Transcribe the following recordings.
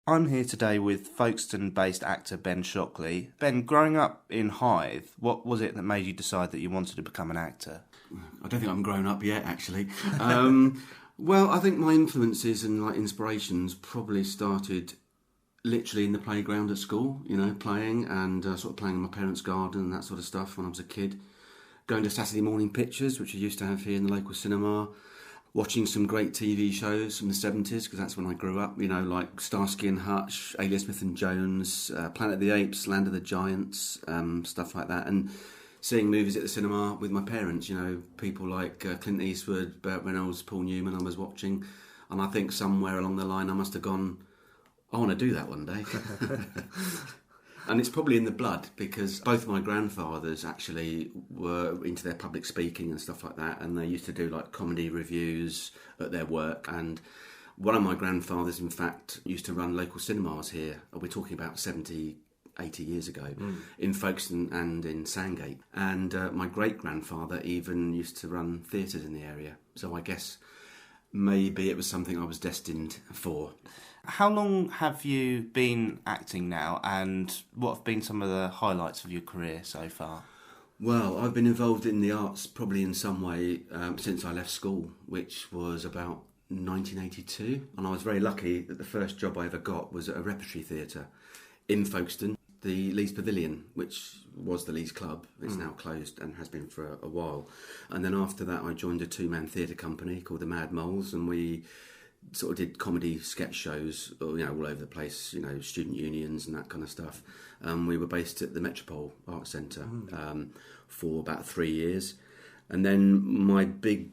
I'm here today with Folkestone-based actor Ben Shockley. Ben, growing up in Hythe, what was it that made you decide that you wanted to become an actor? I don't think I'm grown up yet, actually. Well, I think my influences and inspirations probably started literally in the playground at school, playing and sort of playing in my parents' garden and that sort of stuff when I was a kid. Going to Saturday morning pictures, which we used to have here in the local cinema. Watching some great TV shows from the 70s, because that's when I grew up, like Starsky and Hutch, Alias Smith and Jones, Planet of the Apes, Land of the Giants, stuff like that. And seeing movies at the cinema with my parents, people like Clint Eastwood, Burt Reynolds, Paul Newman I was watching. And I think somewhere along the line I must have gone, I want to do that one day. And it's probably in the blood, because both my grandfathers actually were into their public speaking and stuff like that, and they used to do like comedy reviews at their work. And one of my grandfathers, in fact, used to run local cinemas here. We're talking about 70, 80 years ago, in Folkestone and in Sandgate. And my great-grandfather even used to run theatres in the area. So I guess maybe it was something I was destined for. How long have you been acting now, and what have been some of the highlights of your career so far? Well, I've been involved in the arts probably in some way since I left school, which was about 1982. And I was very lucky that the first job I ever got was at a repertory theatre in Folkestone, the Leeds Pavilion, which was the Leeds Club. It's now closed and has been for a while. And then after that I joined a two-man theatre company called the Mad Moles, and we sort of did comedy sketch shows, all over the place, student unions and that kind of stuff. We were based at the Metropole Arts Centre for about 3 years. And then my big,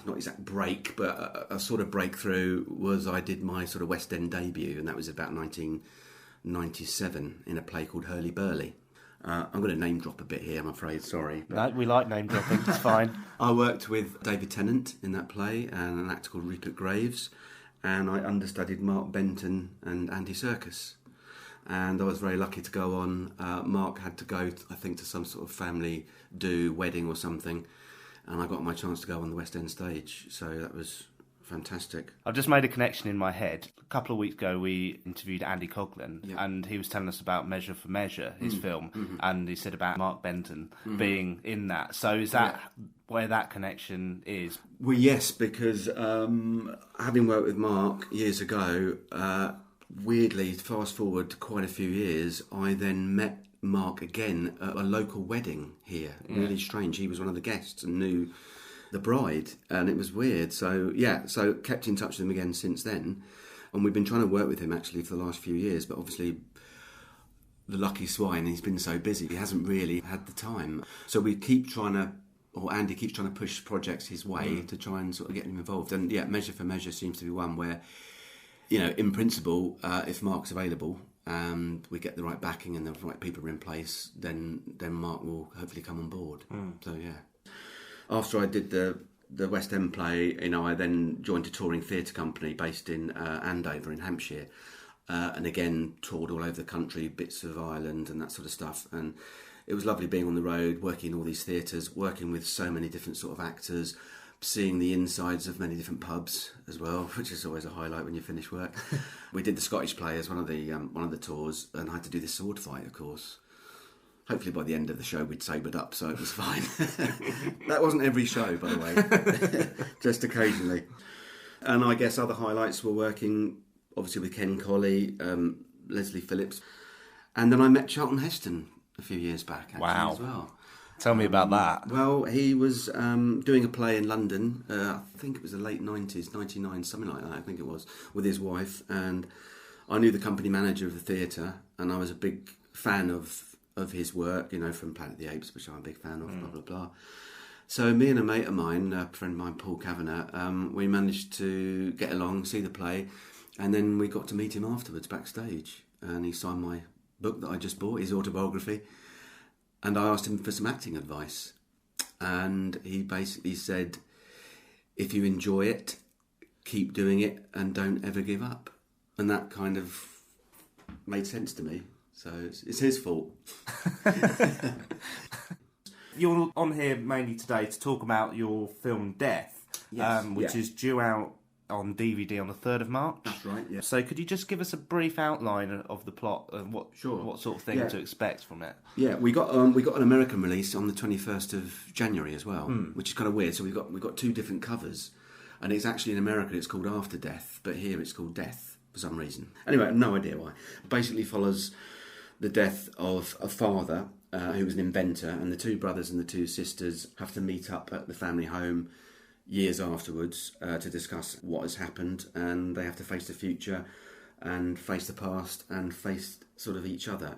not exact break, but a sort of breakthrough was I did my sort of West End debut, and that was about 1997 in a play called Hurly Burly. I'm going to name drop a bit here, I'm afraid, sorry. No, we like name dropping, it's fine. I worked with David Tennant in that play and an actor called Rupert Graves, and I understudied Mark Benton and Andy Serkis. And I was very lucky to go on. Mark had to go, I think, to some sort of family do, wedding or something, and I got my chance to go on the West End stage, so that was fantastic. I've just made a connection in my head. A couple of weeks ago we interviewed Andy Coughlin, and he was telling us about Measure for Measure, his film, and he said about Mark Benton being in that. So is that where that connection is? Well, yes, because having worked with Mark years ago, weirdly, fast forward quite a few years, I then met Mark again at a local wedding here. Really strange. He was one of the guests and knew the bride, and it was weird. So kept in touch with him again since then, and we've been trying to work with him actually for the last few years, but obviously the lucky swine, he's been so busy he hasn't really had the time. So we keep trying to, or Andy keeps trying to push projects his way to try and sort of get him involved. And Measure for Measure seems to be one where, in principle, if Mark's available and we get the right backing and the right people are in place, then Mark will hopefully come on board. So after I did the West End play, I then joined a touring theatre company based in Andover in Hampshire, and again toured all over the country, bits of Ireland and that sort of stuff. And it was lovely being on the road, working in all these theatres, working with so many different sort of actors, seeing the insides of many different pubs as well, which is always a highlight when you finish work. We did the Scottish play as one of the tours, and I had to do this sword fight, of course. Hopefully by the end of the show we'd sobered up, so it was fine. That wasn't every show, by the way, just occasionally. And I guess other highlights were working, obviously, with Ken Colley, Leslie Phillips, and then I met Charlton Heston a few years back, actually, as well. Tell me about that. Well, he was doing a play in London, I think it was the late 90s, 99, something like that, I think it was, with his wife, and I knew the company manager of the theatre, and I was a big fan of his work, from Planet of the Apes, which I'm a big fan of, blah, blah, blah. So me and a mate of mine, a friend of mine, Paul Kavanagh, we managed to get along, see the play, and then we got to meet him afterwards backstage, and he signed my book that I just bought, his autobiography, and I asked him for some acting advice, and he basically said, if you enjoy it, keep doing it and don't ever give up. And that kind of made sense to me. So it's his fault. You're on here mainly today to talk about your film Death, which is due out on DVD on the 3rd of March. That's right, yeah. So could you just give us a brief outline of the plot and what sort of thing to expect from it? Yeah, we got an American release on the 21st of January as well, which is kind of weird. So we've got two different covers, and it's actually in America it's called After Death, but here it's called Death for some reason. Anyway, I have no idea why. Basically follows the death of a father who was an inventor, and the two brothers and the two sisters have to meet up at the family home years afterwards to discuss what has happened, and they have to face the future and face the past and face sort of each other.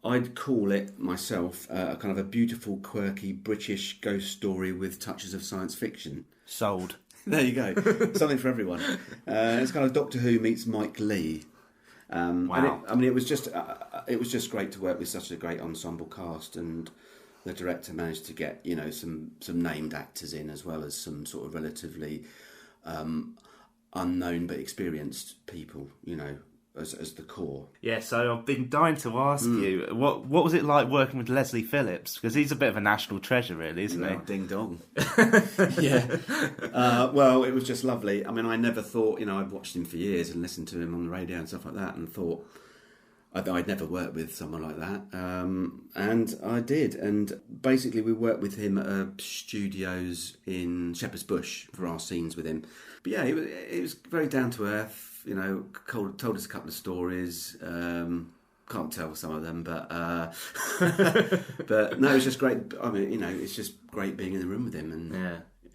I'd call it myself a kind of a beautiful, quirky British ghost story with touches of science fiction. Sold. There you go. Something for everyone. It's kind of Doctor Who meets Mike Leigh. Wow. It was just great to work with such a great ensemble cast, and the director managed to get some named actors in, as well as some sort of relatively unknown but experienced people, as the core. Yeah, so I've been dying to ask you, what was it like working with Leslie Phillips? Because he's a bit of a national treasure, really, isn't he? Ding dong. Yeah. Well, it was just lovely. I mean, I never thought, I'd watched him for years and listened to him on the radio and stuff like that, and thought I'd never worked with someone like that. And I did. And basically we worked with him at studios in Shepherd's Bush for our scenes with him. But yeah, it was very down to earth. Told us a couple of stories. Can't tell some of them, but but no, it was just great. I mean, it's just great being in the room with him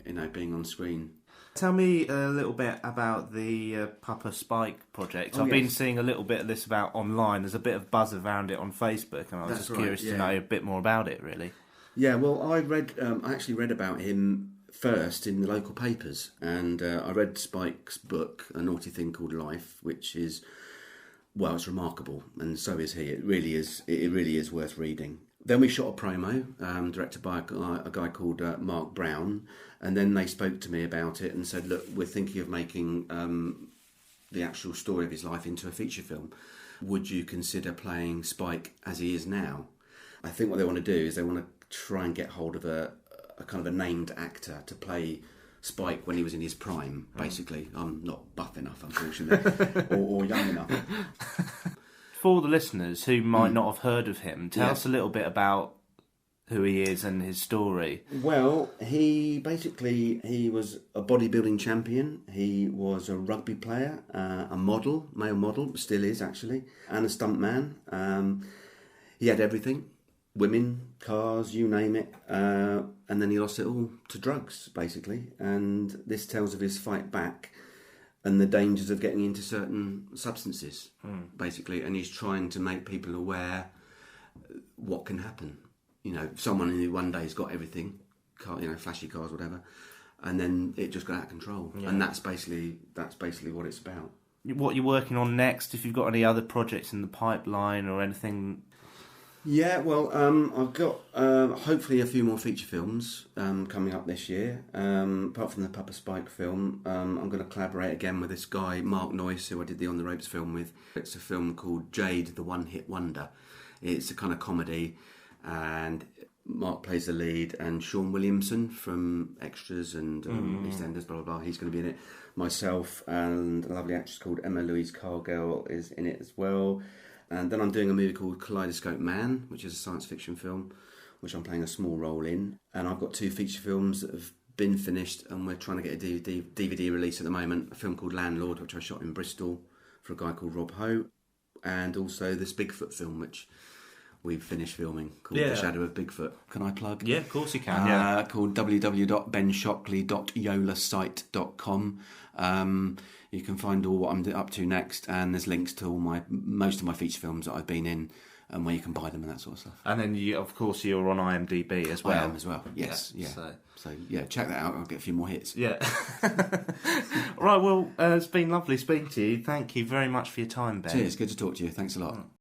and being on screen. Tell me a little bit about the Papa Spike project. I've been seeing a little bit of this about online. There's a bit of buzz around it on Facebook, and I was curious to know a bit more about it, really. Yeah, well, I actually read about him first in the local papers, and I read Spike's book, A Naughty Thing Called Life, which is, well, it's remarkable, and so is he. It really is worth reading. Then we shot a promo, directed by a guy called Mark Brown, and then they spoke to me about it and said, look, we're thinking of making the actual story of his life into a feature film. Would you consider playing Spike as he is now? I think what they want to do is they want to try and get hold of a kind of a named actor to play Spike when he was in his prime, basically. I'm not buff enough, unfortunately, or young enough. For the listeners who might not have heard of him, tell us a little bit about who he is and his story. Well, he was a bodybuilding champion. He was a rugby player, a model, male model, still is actually, and a stuntman. He had everything. Women, cars, you name it, and then he lost it all to drugs, basically. And this tells of his fight back and the dangers of getting into certain substances, basically. And he's trying to make people aware what can happen. Someone who one day has got everything, flashy cars, whatever, and then it just got out of control. Yeah. And that's basically what it's about. What you're working on next? If you've got any other projects in the pipeline or anything. Yeah, well, I've got hopefully a few more feature films coming up this year. Apart from the Papa Spike film, I'm going to collaborate again with this guy, Mark Noyce, who I did the On the Ropes film with. It's a film called Jade, the One Hit Wonder. It's a kind of comedy, and Mark plays the lead, and Sean Williamson from Extras and EastEnders, blah, blah, blah, he's going to be in it. Myself and a lovely actress called Emma Louise Cargill is in it as well. And then I'm doing a movie called Kaleidoscope Man, which is a science fiction film, which I'm playing a small role in. And I've got 2 feature films that have been finished, and we're trying to get a DVD release at the moment. A film called Landlord, which I shot in Bristol for a guy called Rob Ho. And also this Bigfoot film, which we've finished filming, called The Shadow of Bigfoot. Can I plug? Yeah, of course you can. Called www.benshockley.yolasite.com. You can find all what I'm up to next, and there's links to most of my feature films that I've been in, and where you can buy them and that sort of stuff. And then you're on IMDb as well. I am as well. Yes. Yeah. So check that out. I'll get a few more hits. Yeah. Right. Well, it's been lovely speaking to you. Thank you very much for your time, Ben. Cheers. Good to talk to you. Thanks a lot.